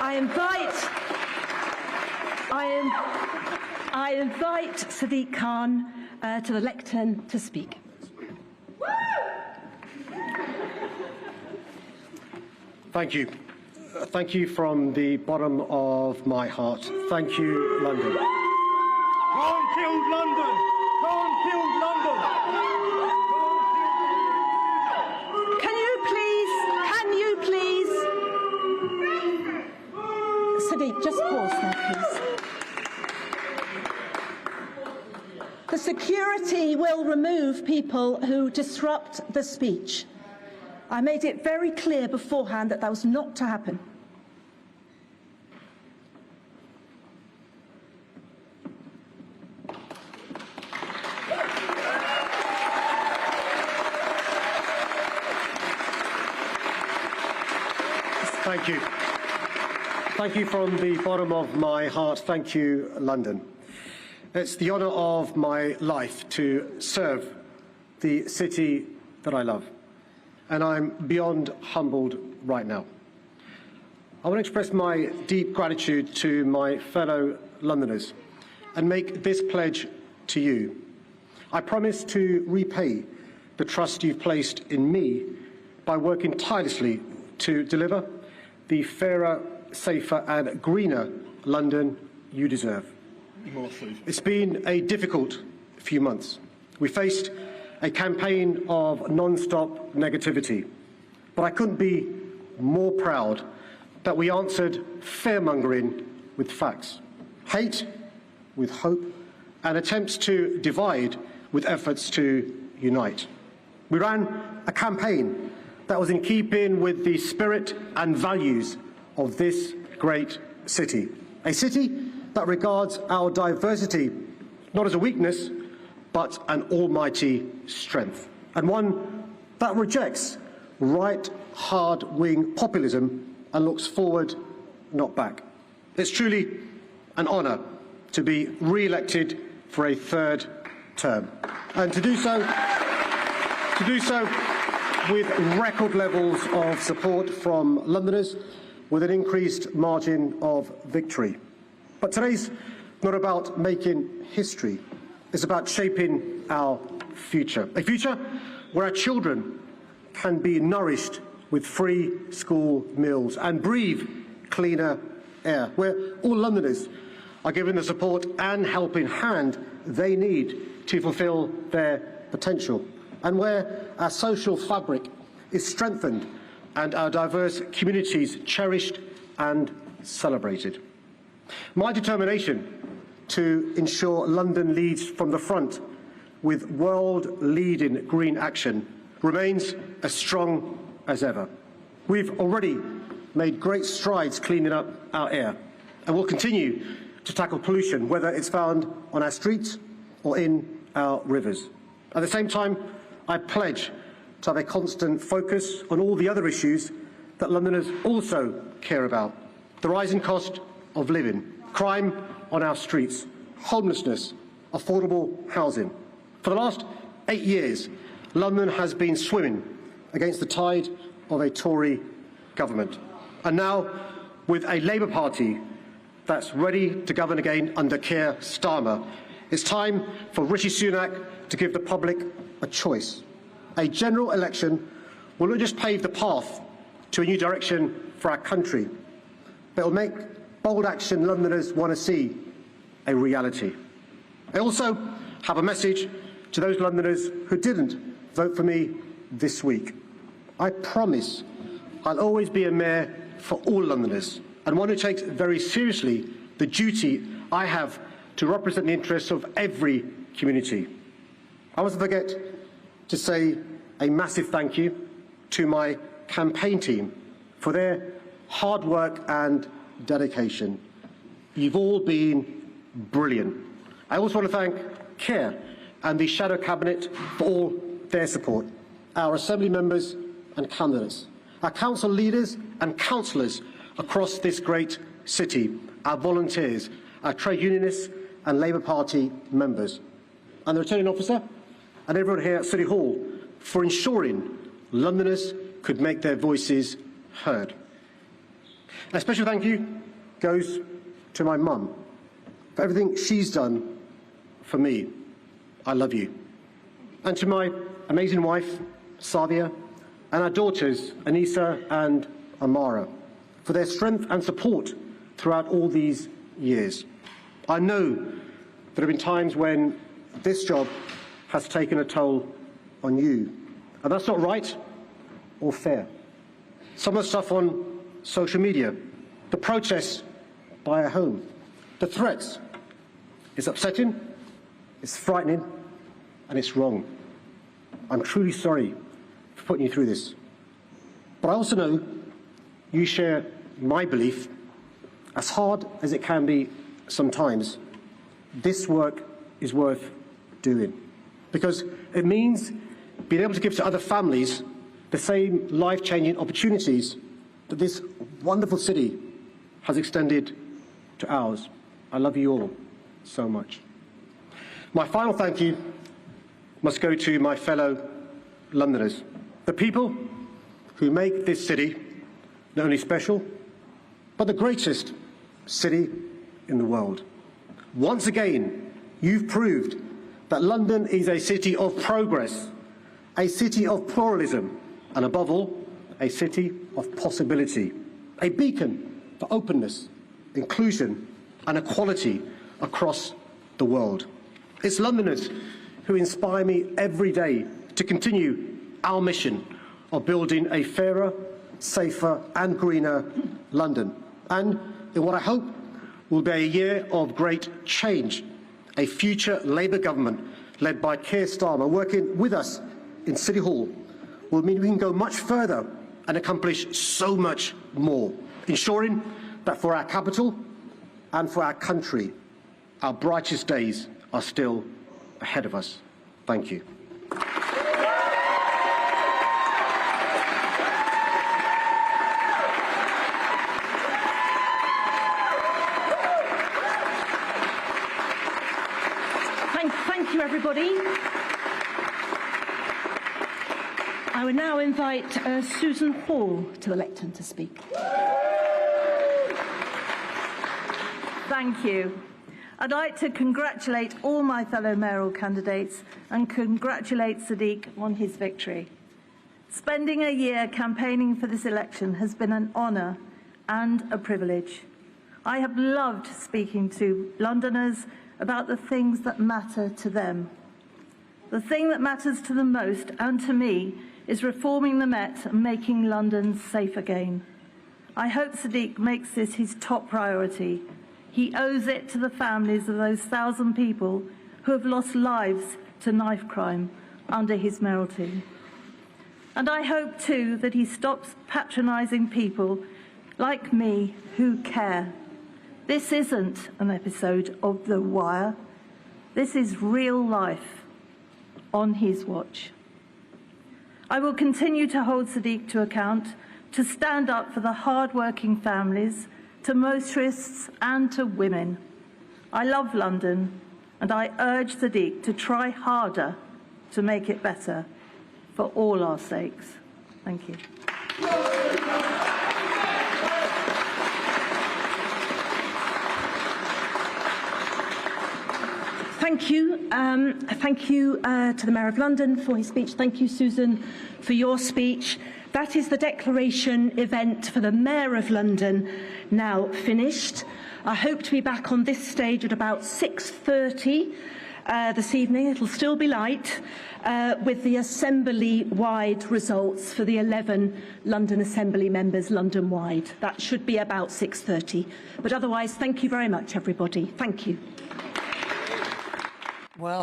I invite Sadiq Khan to the lectern to speak. Thank you. Thank you from the bottom of my heart. Thank you, London. Can't kill London! Can't kill London! Can you please, Sadiq, just pause there, please. The security will remove people who disrupt the speech. I made it very clear beforehand that that was not to happen. Thank you. Thank you from the bottom of my heart. Thank you, London. It's the honour of my life to serve the city that I love, and I'm beyond humbled right now. I want to express my deep gratitude to my fellow Londoners and make this pledge to you. I promise to repay the trust you've placed in me by working tirelessly to deliver the fairer, safer and greener London you deserve. It's been a difficult few months. We faced a campaign of non-stop negativity, but I couldn't be more proud that we answered fear-mongering with facts, hate with hope, and attempts to divide with efforts to unite. We ran a campaign that was in keeping with the spirit and values of this great city, a city that regards our diversity not as a weakness, but an almighty strength, and one that rejects right hard-wing populism and looks forward, not back. It's truly an honour to be re-elected for a third term, and to do so with record levels of support from Londoners, with an increased margin of victory. But today's not about making history. It's about shaping our future. A future where our children can be nourished with free school meals and breathe cleaner air, where all Londoners are given the support and helping hand they need to fulfil their potential, and where our social fabric is strengthened and our diverse communities cherished and celebrated. My determination to ensure London leads from the front with world-leading green action remains as strong as ever. We've already made great strides cleaning up our air, and will continue to tackle pollution, whether it's found on our streets or in our rivers. At the same time, I pledge to have a constant focus on all the other issues that Londoners also care about: the rising cost of living, crime on our streets, homelessness, affordable housing. For the last 8 years, London has been swimming against the tide of a Tory government. And now, with a Labour Party that's ready to govern again under Keir Starmer, it's time for Rishi Sunak to give the public a choice. A general election will not just pave the path to a new direction for our country, but it will make bold action Londoners want to see a reality. I also have a message to those Londoners who didn't vote for me this week. I promise I'll always be a mayor for all Londoners, and one who takes very seriously the duty I have to represent the interests of every community. I mustn't forget to say a massive thank you to my campaign team for their hard work and dedication. You've all been brilliant. I also want to thank Keir and the Shadow Cabinet for all their support, our Assembly members and candidates, our council leaders and councillors across this great city, our volunteers, our trade unionists and Labour Party members, and the returning officer and everyone here at City Hall for ensuring Londoners could make their voices heard. A special thank you goes to my mum for everything she's done for me. I love you. And to my amazing wife, Sadia, and our daughters, Anissa and Amara, for their strength and support throughout all these years. I know there have been times when this job has taken a toll on you, and that's not right or fair. Some of the stuff on social media, the protests by our home, the threats, is upsetting, it's frightening, and it's wrong. I'm truly sorry for putting you through this. But I also know you share my belief, as hard as it can be sometimes, this work is worth doing, because it means being able to give to other families the same life-changing opportunities that this wonderful city has extended to ours. I love you all so much. My final thank you must go to my fellow Londoners, the people who make this city not only special, but the greatest city in the world. Once again, you've proved that London is a city of progress, a city of pluralism, and above all, a city of possibility, a beacon for openness, inclusion, and equality across the world. It's Londoners who inspire me every day to continue our mission of building a fairer, safer, and greener London, and in what I hope will be a year of great change. A future Labour government led by Keir Starmer working with us in City Hall will mean we can go much further and accomplish so much more, ensuring that for our capital and for our country, our brightest days are still ahead of us. Thank you. Thank you, everybody. I would now invite Susan Hall to the lectern to speak. Thank you. I'd like to congratulate all my fellow mayoral candidates and congratulate Sadiq on his victory. Spending a year campaigning for this election has been an honour and a privilege. I have loved speaking to Londoners about the things that matter to them. The thing that matters to them most, and to me, is reforming the Met and making London safe again. I hope Sadiq makes this his top priority. He owes it to the families of those 1,000 people who have lost lives to knife crime under his mayoralty. And I hope, too, that he stops patronising people like me who care. This isn't an episode of The Wire. This is real life on his watch. I will continue to hold Sadiq to account, to stand up for the hard-working families, to motorists and to women. I love London, and I urge Sadiq to try harder to make it better for all our sakes. Thank you. Thank you. Thank you to the Mayor of London for his speech. Thank you, Susan, for your speech. That is the declaration event for the Mayor of London now finished. I hope to be back on this stage at about 6:30 this evening. It'll still be light, with the Assembly-wide results for the 11 London Assembly members London-wide. That should be about 6:30. But otherwise, thank you very much, everybody. Thank you. Well.